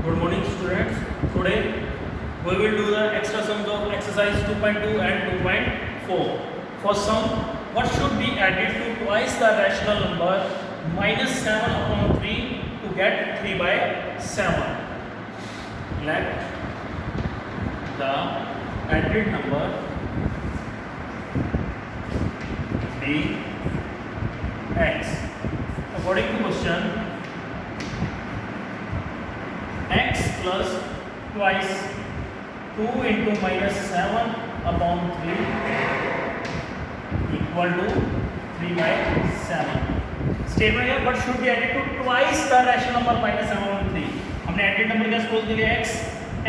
Good morning, students. Today we will do the extra sums of exercise 2.2 and 2.4. For sum, what should be added to twice the rational number minus 7 upon 3 to get 3 by 7? Let the added number be x. According to question, x plus twice 2 into minus 7 upon 3 equal to 3 by 7. Statement है but should be added to twice the rational number minus 7 upon 3. हमने added number क्या suppose के लिए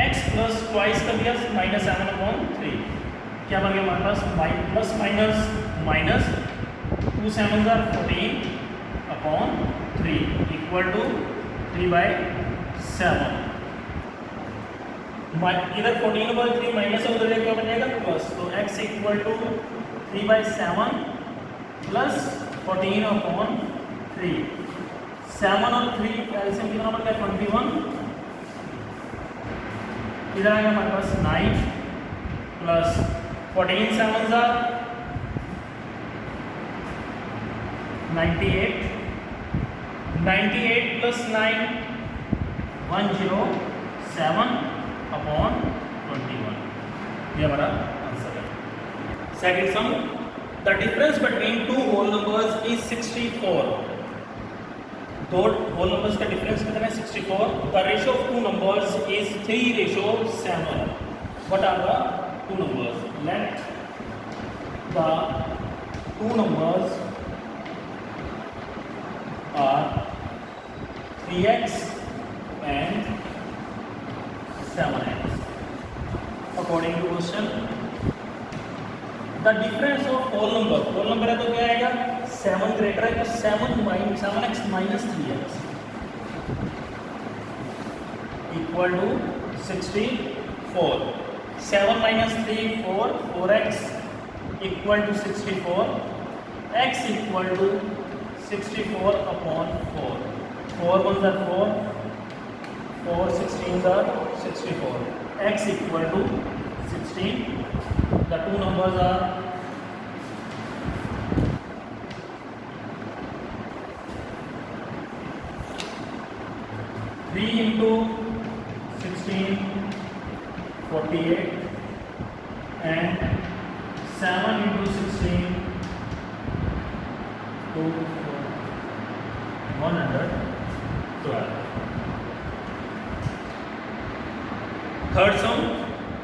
x plus twice का दिया minus 7 upon 3. क्या बन गया हमारे पास plus minus minus 2 7s are 14 upon 3 equal to 3 by 7. इधर 14 over 3 माइनस है, उधर क्या बन जाएगा प्लस, तो x equal to 3 by 7 plus 14 upon 3. 7 और 3 एलसीएम कितना बन गया 21. इधर आएगा हमारे पास 9 प्लस 14 7 are 98. 98 plus 9 107 upon 21. ये हमारा आंसर है. Second sum, the difference between two whole numbers is 64. दो होल नंबर्स का डिफरेंस कितना है 64. The ratio of two numbers is 3:7. What are the two numbers? Let the two numbers are 3x and 7x. According to question, the difference of whole number है तो क्या आएगा 7 greater है तो 7x minus 3x equal to 64. 7 minus 3 4x equal to 64. x equal to 64 upon 4. 4 1s are 4. 4 16s are 64. X equal to 16. The two numbers are 3 into 16 48 and 7 into 16 2 112. Third sum,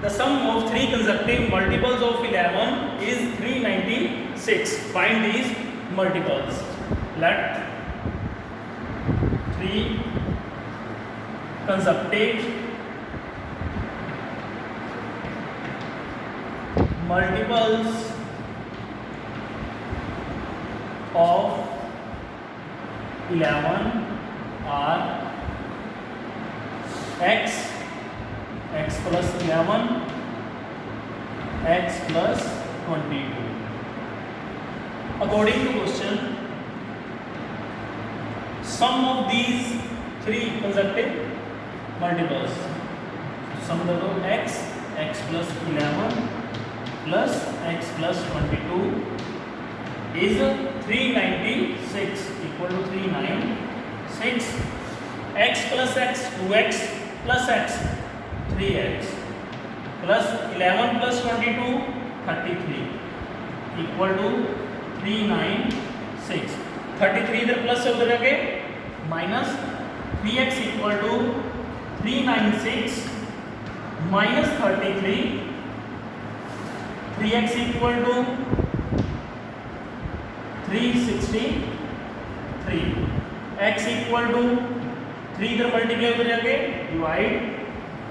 the sum of three consecutive multiples of 11 is 396. Find these multiples. Let three consecutive multiples of 11 are x plus 11, x plus 22. According to question, sum of these three consecutive multiples. Sum of x plus 11 plus x plus 22 is 396 equal to 396. X plus x 2x plus x 3x plus 11 plus 22 33 equal to 396. 33 इधर plus से उधर आके minus 3x equal to 396 minus 33. 3x equal to 363. x equal to 3 इधर multiply उधर जाके divide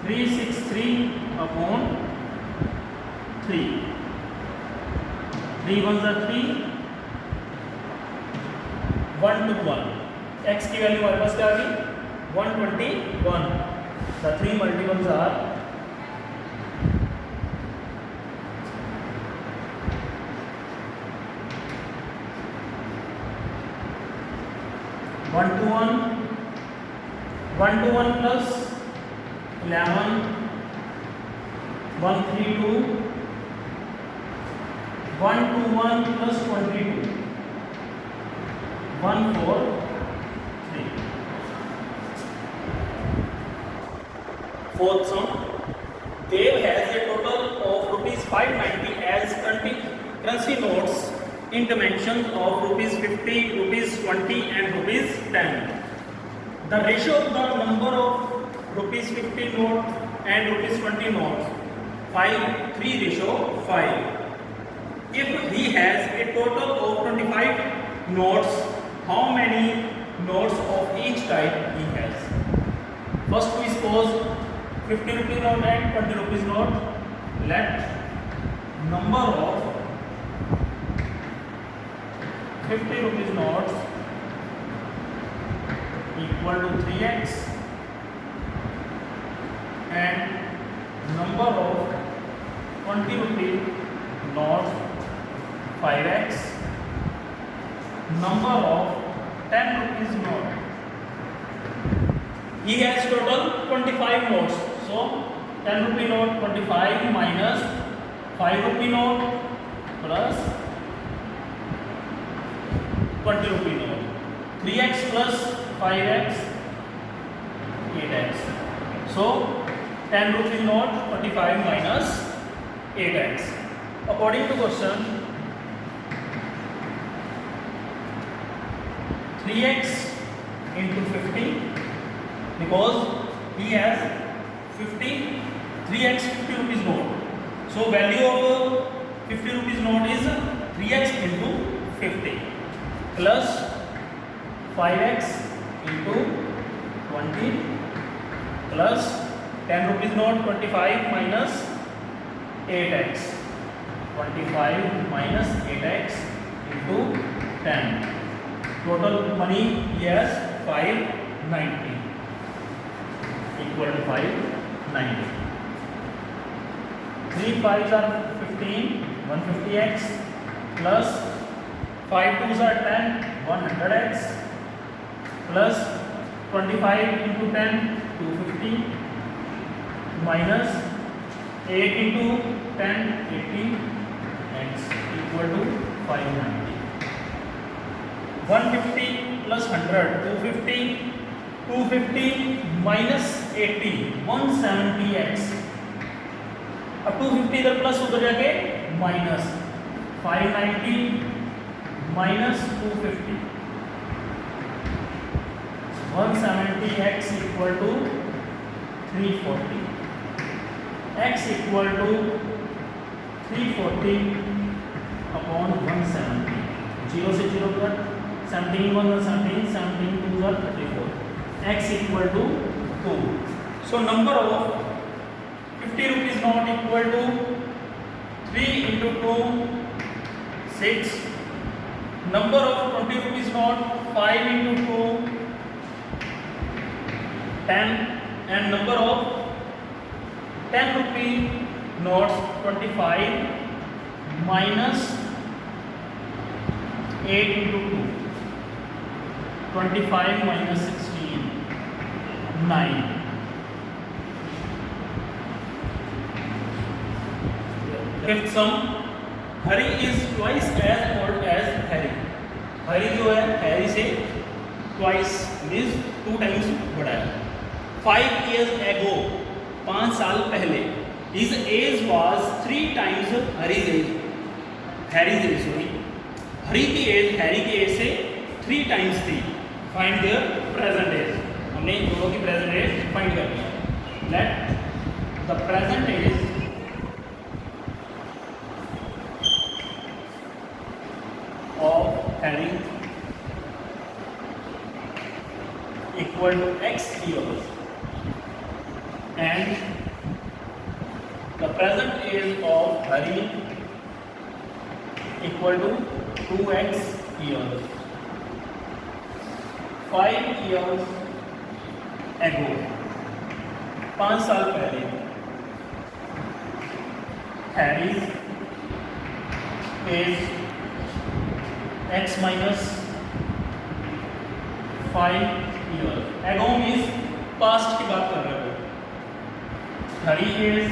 363 upon 3. 3 1s are 3. 1 to 1. x की value हमारे पास क्या आ गई 121. The three multiples are 1 to 1 plus 11, 132, 121 plus 22, 143. Fourth sum. Dev has a total of rupees 590 as currency notes in dimensions of rupees 50, rupees 20 and rupees 10. The ratio of the number of rupees 50 notes and rupees 20 notes 3 ratio 5. If he has a total of 25 notes, how many notes of each type he has? First we suppose 50 rupees note and 20 rupees note. Let number of 50 rupees notes equal to 3x and number of 20 rupees notes 5x. Number of 10 rupees note. He has total 25 notes. So 10 rupee note 25 minus 5 rupee note plus 20 rupee note. 3x plus 5x 8x. So 10 rupee note 25 minus 8x. According to question, 3x into 50, because he has 50, 3x 50 rupees note. So value of 50 rupees note is 3x into 50 plus 5x into 20 plus 10 rupees note 25 minus 8x. 25 minus 8x into 10. Total money he has 590 equal to 590. 3 5s are 15, 150x plus 5 2s are 10, 100x plus 25 into 10, 250 minus 8 into 10, 80x equal to 590. 150 plus 100, 250, 250 minus 80, 170x. अब 250 इधर plus उधर जाके minus 590 minus 250, 170x equal to 340. X equal to 340 upon 170. 0 से 0 cut, 17 1 17, 17 2 34. X equal to 2. So number of 50 rupees note equal to 3 into 2 6. Number of 20 rupees note 5 into 2 10, and number of 10 rupee notes 25 minus 8 into 2, 25 minus 16, 9. Fifth sum, Hari is twice as old as Harry. Hari जो है Harry से twice means 2 times बड़ा है. 5 years ago, 5 साल पहले, his age was 3 times Harry's age. Harry's age sorry. Hari की age Harry की age से 3 times थी. Find their present age. हमने दोनों की present age find करनी है. Let the present age of Harry equal to x years and the present age of Hari equal to 2x years. 5 years ago, 5 साल पहले, Harry's age x minus 5 years. Ago means past की बात कर रहे हो. Hari is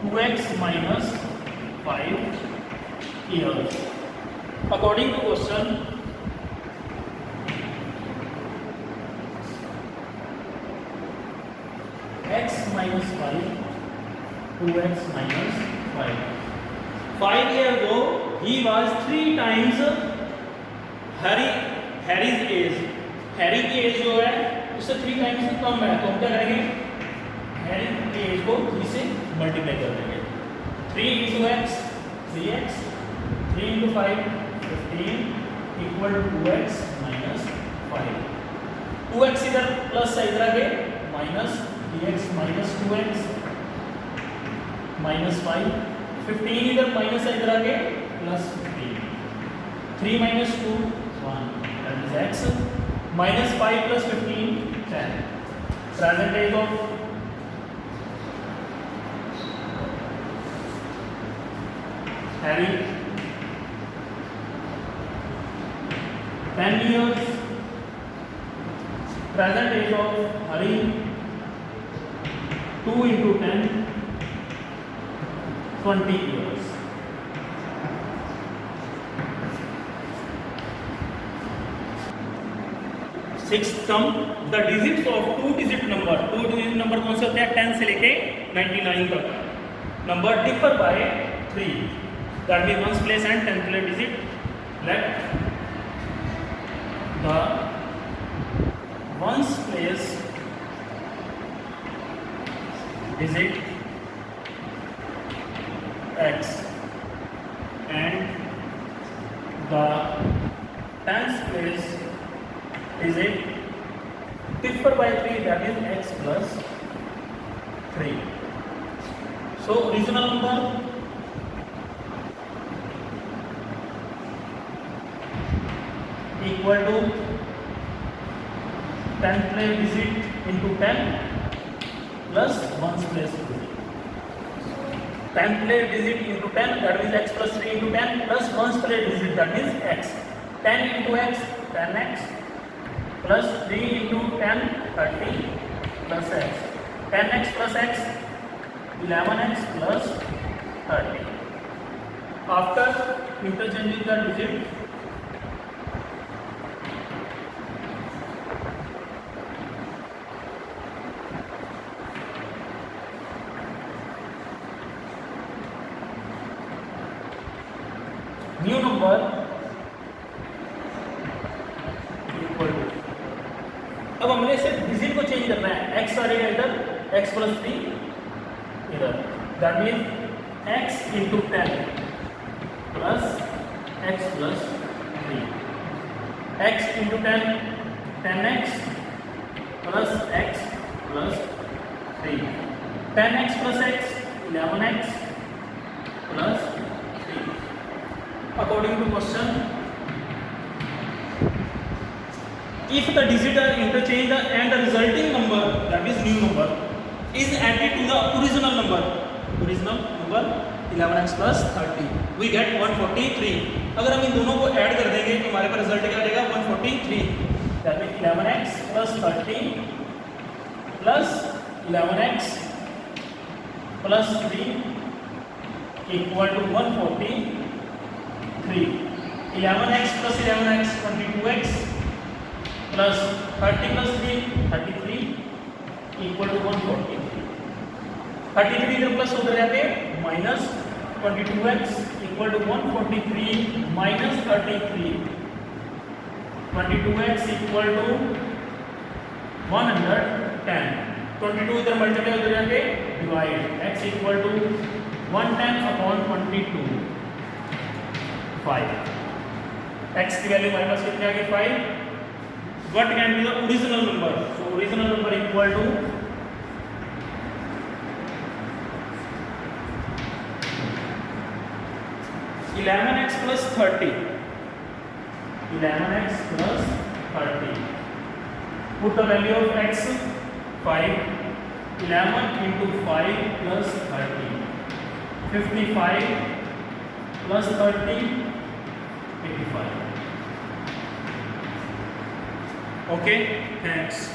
2x minus 5 years. According to question, x minus 5, 2x minus 5. 5 years ago, he was 3 times Harry's age. Harry की as जो है उससे 3 टाइम्स कम है, तो हम क्या करेंगे, हैरी की एज को 3 से मल्टीप्लाई कर देंगे. 3 into x 3x, 3 into 5 15 equal to 2x minus 5. 2x इधर प्लस है, इधर आगे minus 3x minus 2x minus 5. 15 इधर माइनस है, इधर आगे plus 15. 3 minus 2 1, that is x. Minus 5 plus 15 10. Present age of Harry 10 years. Present age of Harry 2 into 10 20 years. Sixth sum, the digits of two digit number कौन से होते हैं, 10 से लेके 99 तक. Number differ by 3. That means ones place and 10th place digit. Let the ones place digit x and the 10th place is it differ by 3, that is x plus 3. So original number equal to 10th place digit into 10 plus 1's place digit. 10th place digit into 10, that means x plus 3 into 10 plus 1's place digit, that means x. 10 into x 10x plus 3 into 10 30 plus x. 10x plus x 11x plus 30. After interchanging the digit, new number equal to, अब हमने सिर्फ digit को change करना है. x आ रहेगा इधर, x plus 3 इधर, that means x into 10 plus x plus 3. x into 10 10x plus x plus 3. 10x plus x 11x plus 3. According to question, if the digits are interchanged and the resulting number, that is new number, is added to the original number 11x plus 30, we get 143. अगर हम इन दोनों को add कर देंगे तो हमारे पास result क्या आएगा, 143. That means 11x plus 30 plus 11x plus 3 equal to 143. 11x plus 11x 22x plus 30 plus 3 33 equal to 143. 33 इधर प्लस उधर जाके minus 22x equal to 143 minus 33. 22x equal to 110. 22 इधर मल्टीप्लाई उधर जाके divide, x equal to 110 upon 22 5. x की value हमारे पास कितनी आ गई 5. What can be the original number? So original number equal to 11x plus 30. 11x plus 30. Put the value of x 5. 11 into 5 plus 30. 55 plus 30 85. Okay, thanks.